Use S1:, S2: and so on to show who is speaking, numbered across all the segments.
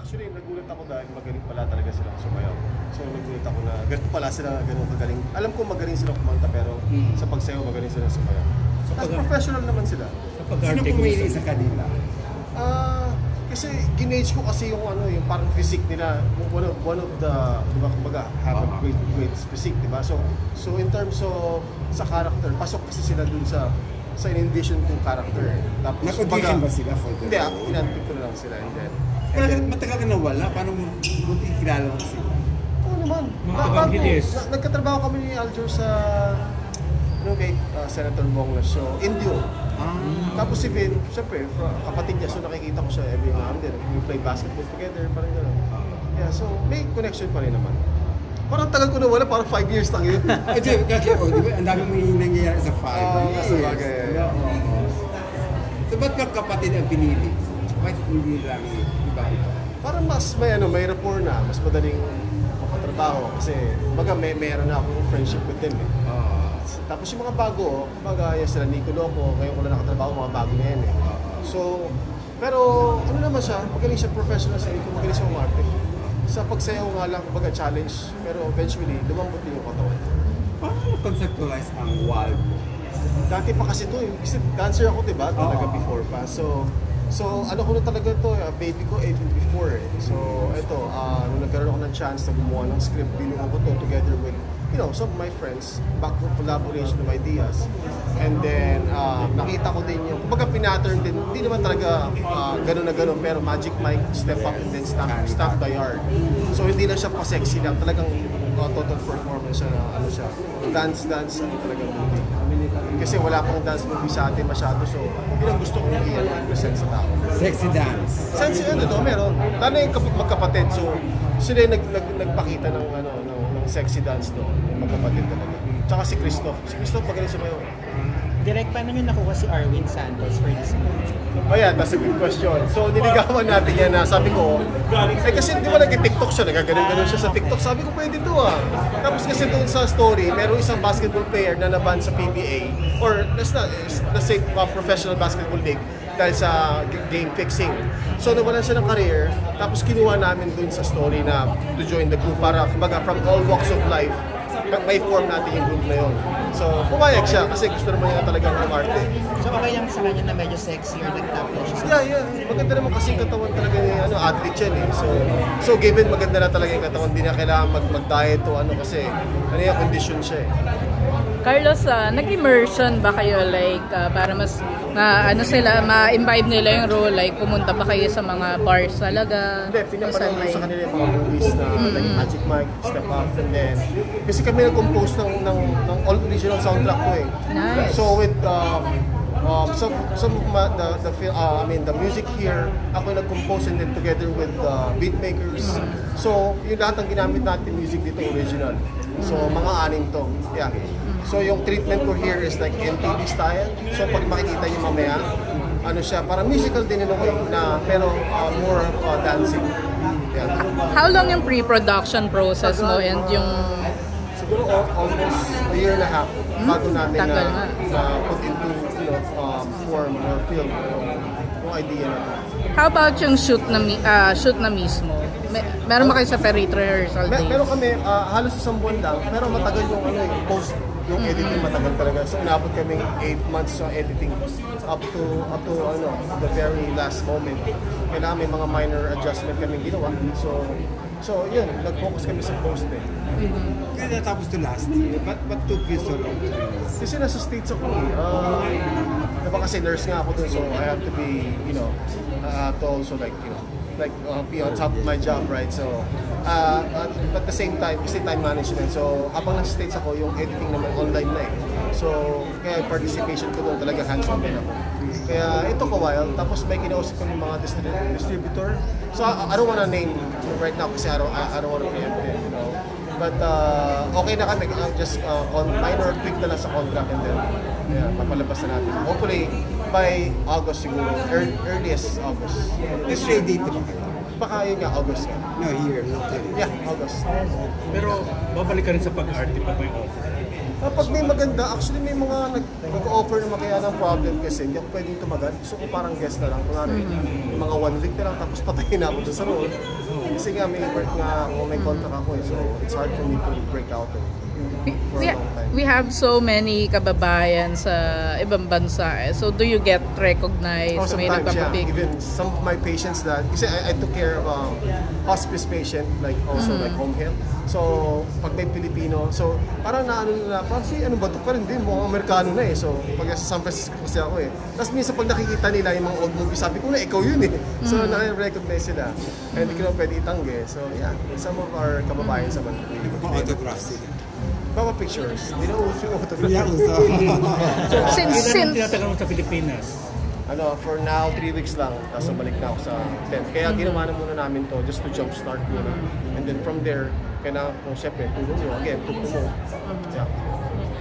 S1: Actually, nagulat ako dahil magaling pala talaga silang sumayaw. So nagulat ako na ganito pala sila, ganun kagaling. Alam ko magaling silang kumanta pero sa pagsayaw magaling silang sumayaw. As professional naman sila.
S2: Sino pumili sa kanila?
S1: Kasi ginage ko kasi yung ano, yung parang physique nila. One of the, di ba, kumbaga, have a great physique, di ba? So in terms of sa character, pasok kasi sila dun sa in-envision kong character. Tapos,
S2: nag-audition ba sila for the role?
S1: Hindi, inantik ko na lang sila. And then,
S2: matagal ka nawala? Paano buti kilala mo sila?
S1: Oo naman. Nagkatrabaho kami ni Aljur sa kay Senator Bong na show, Indio. Tapos si Vin, syempre, kapatid niya, so nakikita ko siya every now and then. We play basketball together, parang gano'n. Yeah, so may connection pa rin naman. Parang tagal ko na wala, parang 5 years lang yun.
S2: Di ba? Ang dami mo yung nangyayari sa 5 years.
S1: Sa bagay.
S2: So ba't ka kapatid ang pinili? Bakit hindi lang iba?
S1: Parang mas may rapport na, mas madaling makatrabaho. Kasi, meron na akong friendship with them eh. Tapos yung mga bago, kumbaga sila Nico Loco, ngayon ko lang nakatrabaho, mga bago na yan eh. So, pero ano naman siya, magaling siya professional sa Nico, magaling siya umarte. Sa pagsayaw nga lang, kumbaga challenge, pero eventually, lumambot din yung katawan.
S2: Paano conceptualize ang wild?
S1: Dati pa kasi to, kasi dancer ako diba, talaga before pa. So ano ko na talaga to, baby ko 18 before eh. So ito, nung nagkaroon ako ng chance na gumawa ng script, binuo ko to together with some of my friends, back to collaboration of ideas. And then, nakita ko din yung, kumbaga pinattern din, hindi naman talaga gano'n na gano'n, pero Magic Mike, Step Up, and then Stamp the Yard. So hindi na siya pa-sexy lang, talagang total performance siya na ano siya, dance, ano talaga movie. Kasi wala pang dance movie sa atin masyado, so yun ang gusto kong i-present sa tao.
S2: Sexy dance.
S1: Sexy meron. Lalo yung magkapatid, so sila yung nagpakita ng sexy dance doon, yung magkapatid talaga. Tsaka si Christoph magaling sumayaw.
S3: Direct, paano nyo nakuha si Arwin Santos for this movie?
S1: Ayan, that's a good question. So, niligawan natin yan na sabi ko, kasi di ba nag-TikTok siya, nagaganon siya sa TikTok, sabi ko pwede to ah. Tapos kasi doon sa story, merong isang basketball player na naban sa PBA, or let's say professional basketball league, dahil sa game fixing. So, nawalan siya ng career, tapos kinuha namin doon sa story na to join the group para, kumbaga, from all walks of life, may form natin yung group na yun. So, pumayag siya kasi gusto naman niya talagang umarte.
S3: So, okay lang sa kanya na medyo sexy or nag-tap na siya?
S1: Yeah. Maganda naman kasi yung katawan talaga niya, athlete yan eh. So given maganda na talaga yung katawan, hindi na kailangan mag-diet o kasi yung condition siya eh.
S4: Carlos, nag-immersion ba kayo para mas ma-imbibe nila yung role, pumunta ba kayo sa mga bars talaga?
S1: Hindi, pinapanood ko sa kanila yung mga movies na like Magic Mike, Step Up, and then kasi kami nag-compose ng all original soundtrack ko eh.
S4: Nice.
S1: So with some of the music here, ako yung nag-compose and then together with beat makers. So yung lahat ng ginamit natin music dito original. So mga 6 to. Yeah. So yung treatment ko here is like MTV style. So pag makikita niyo mamaya, siya, parang musical din na pero more dancing. Yeah.
S4: How long yung pre-production process mo and yung...
S1: Siguro almost a year and a half bago namin na put into form or film yung idea na.
S4: How about yung shoot na mismo? Meron ba kayo sa rehearsal days?
S1: Meron kami, halos isang buwan lang, pero matagal yung post. Yung editing matagal talaga. So inabot kaming 8 months sa editing up to the very last moment. Kailangan may mga minor adjustment kaming ginawa. So yun, nag-focus kami sa post eh.
S2: Kaya natapos to last year, but took you so long?
S1: Kasi nasa States ako diba kasi nurse nga ako dun, so I have to be, to also be on top of my job, right? So, but at the same time, kasi time management. So, habang nasa States ako, yung editing naman online na eh. So, kaya participation ko doon talaga hands-on din ako. Kaya ito ko while, tapos may kinausap ko ng mga distributor. So, I don't wanna name right now kasi I don't wanna preempt it, But okay na kami, just minor tweak na lang sa contract and then papalabas na natin. Hopefully, by August siguro, earliest August.
S2: This show date ba?
S1: Baka yun nga, August.
S2: No, here, not here.
S1: Yeah, August.
S5: Pero babalik ka rin sa pag-arte pa ba yung offer?
S1: Pag may maganda, actually may mga nag-offer naman kaya ng problem kasi hindi ako pwedeng tumagal. Gusto ko parang guest na lang. Kunwari, yung mga 1 week na lang tapos patayin na ako doon sa role. Kasi nga may work nga ako, may contract ako eh. So it's hard for me to break out for a long time.
S4: We have so many kababayan sa ibang bansa. So do you get recognized?
S1: Oh,
S4: May
S1: sometimes, yeah.
S4: nagpapapig?
S1: Even some of my patients that, kasi I took care of hospice patient, like also like home health. So, pag may Pilipino, so parang naano nila, parang si ano ba ito? Parang din, mukhang Amerikano na eh. So, pag sa San Francisco kasi ako eh. Tapos minsan pag nakikita nila yung mga old movies, sabi ko na, ikaw yun eh. So, nare-recognize sila. And hindi ko na pwede itanggi. So, yeah, some of our kababayan sa Manila.
S2: Pa-autograph sila.
S1: Papa pictures. Hindi na uso yung autograph.
S2: Yeah, uso.
S4: Since
S3: tinatagal mo sa Pilipinas?
S1: For now, 3 weeks lang. Tapos balik na ako sa tent. Kaya ginawa na muna namin to just to jumpstart muna. And then from there, kaya kung syempre, tulong nyo again, to promote. Yeah.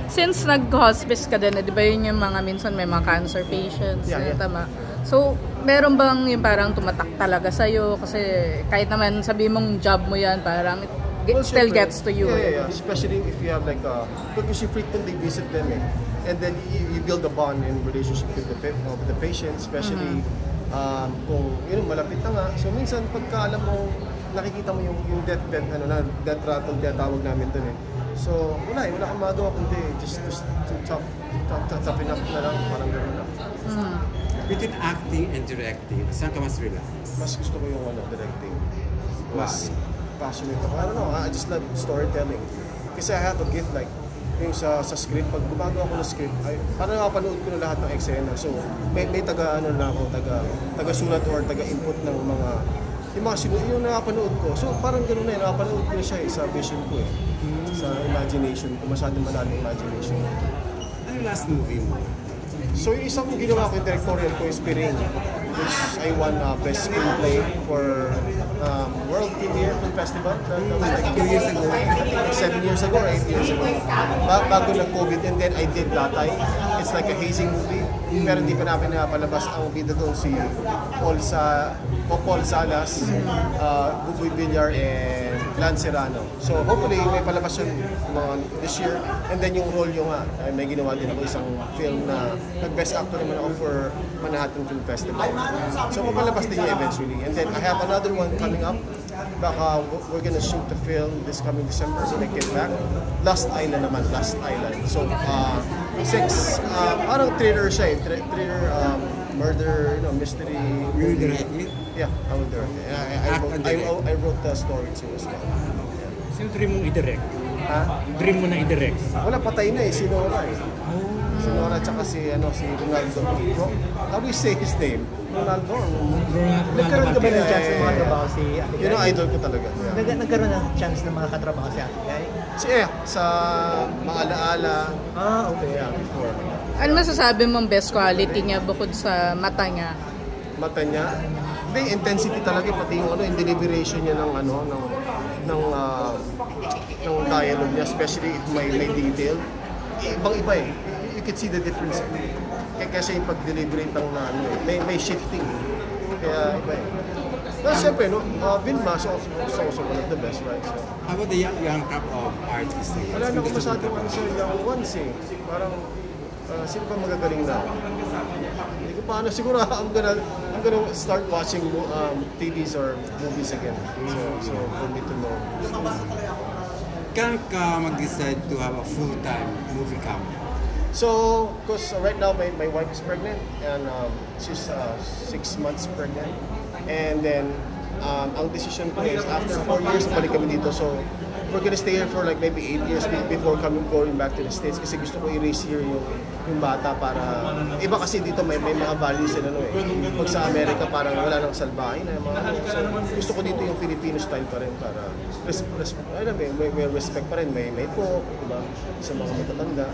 S4: Since nag-hospice ka din, di ba yun yung mga minsan may mga cancer patients?
S1: Yeah.
S4: Tama. So, meron bang yung parang tumatak talaga sa'yo? Kasi kahit naman sabi mong job mo yan, parang still
S1: syempre,
S4: gets to you.
S1: Yeah. Especially if you have like because you frequently visit them eh. And then you build a bond in relationship with the patient, especially kung yun, malapit na nga. So minsan pagka alam mo, nakikita mo yung death rattle, tawag namin dun eh. So wala kang magawa kundi just to tough enough na lang, parang gano'n lang.
S2: Between acting and directing, saan ka mas relax?
S1: Mas gusto ko yung directing. Mas passionate ako. I don't know, I just love storytelling. Kasi I have a gift like yung sa script, pag gumagawa ko ng script, parang nakapanood ko na lahat ng eksena. So, may taga-sulat or taga-input ng mga yung nakapanood ko. So, parang gano'n na nakapanood ko na siya sa vision ko eh. Sa imagination ko, masyadong malalim imagination.
S2: Ano yung last movie mo?
S1: So, yung isang ginawa ko yung directorial ko is Piring, which I won Best Screenplay for World Premiere Film Festival. That was like 2 years ago. 7 years ago or 8 years ago. Bago nag-COVID, and then I did Latay. It's like a hazing movie. Pero hindi pa namin napalabas ang bida doon si Paul Salas, Buboy Villar, and Lance Serrano. So hopefully may palabas yun this year. And then yung role yung may ginawa din ako isang film na nag-best actor naman ako for Manhattan Film Festival. So mapalabas din yun eventually. And then I have another one coming up. Baka we're gonna shoot the film this coming December when I get back. Last Island naman, Last Island. So parang thriller siya eh. Thriller, murder, mystery.
S2: You direct it?
S1: Yeah, I will direct it. I wrote the story too as well.
S3: Sino dream mong i-direct?
S1: Ha?
S3: Dream mo na i-direct?
S1: Wala, patay na eh. Si Nora eh. Si Nora tsaka si Ronaldo. How do you say his name? Ronaldo?
S5: Nagkaroon ka ba ng chance ng mga trabaho si Ate Guy?
S1: Yun ang idol ko talaga. Yeah.
S5: Nagkaroon ng chance ng mga katrabaho si Ate Guy?
S1: Sa Maalaala.
S5: Okay.
S1: Yeah, before.
S4: Ano masasabi mong best quality niya bukod sa mata niya?
S1: Mata niya. Hindi, intensity talaga, pati yung yung deliberation niya ng dialogue niya, especially if may detail. Ibang-iba eh. You can see the difference. Kasi yung pag-deliberate ng may shifting. Kaya iba eh. Pero siyempre, Vilma is also one of the best, right? So,
S2: How about the young couple of artists?
S1: wala na ako masyadong sa young ones eh. Parang, sino ba magagaling na? Hindi ko paano. Siguro I'm gonna start watching TVs or movies again. So for me to know.
S2: Kailan ka mag-decide to have a full-time movie camera?
S1: So, because right now my wife is pregnant and she's 6 months pregnant. And then, ang decision ko is after 4 years, balik kami dito. So, we're gonna stay here for like maybe 8 years before going back to the States. Kasi gusto ko i-raise here yung bata para... Iba kasi dito may mga values sila Pag sa Amerika parang wala nang salbahin. So, gusto ko dito yung Filipino style pa rin para... may respect pa rin. May po, diba? Sa mga matatanda.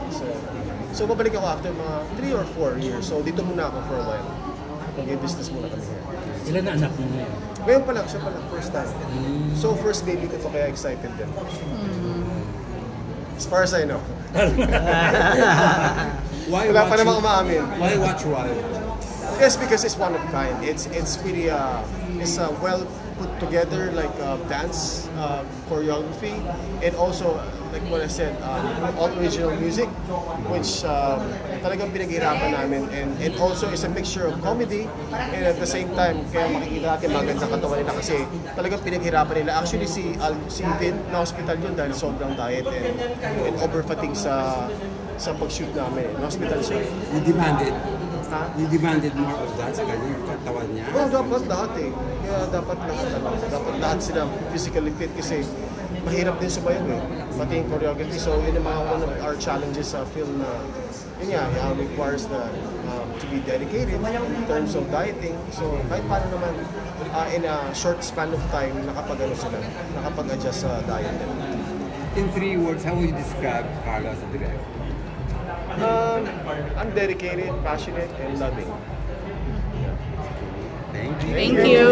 S1: So, babalik ako after mga 3 or 4 years. So, dito muna ako for a while. Mag-business muna kami here.
S3: Ilan na anak mo ngayon?
S1: Ngayon pa lang, siya pa lang, first time. So, first baby ko to, kaya excited din. As far as I know. Wala pa namang umaamin.
S2: Why watch Wild?
S1: Yes, because it's one of a kind. It's really it's well put together like dance choreography, and also like what I said, all original music, which talagang pinaghirapan namin, and also is a mixture of comedy, and at the same time, kaya makikita natin magandang katawan nila kasi talagang pinaghirapan nila. Actually, si Vin, na-hospital yun dahil sobrang diet and over-fatigue sa pag-shoot namin. Na-hospital siya.
S2: You demanded.
S1: Ha?
S2: You demanded more of that sa kanya, yung katawan niya.
S1: Oh, dapat lahat eh. Kaya dapat lahat dapat lahat sila physically fit kasi mahirap din sumayaw eh. Pati yung choreography. So, yun yung mga one of our challenges sa film na yun nga, requires to be dedicated in terms of dieting. So, kahit paano naman in a short span of time, nakapag-adjust sa diet nila.
S2: In 3 words, how would you describe Carlos as a director?
S1: I'm dedicated, passionate, and loving.
S2: Thank you.
S4: Thank you.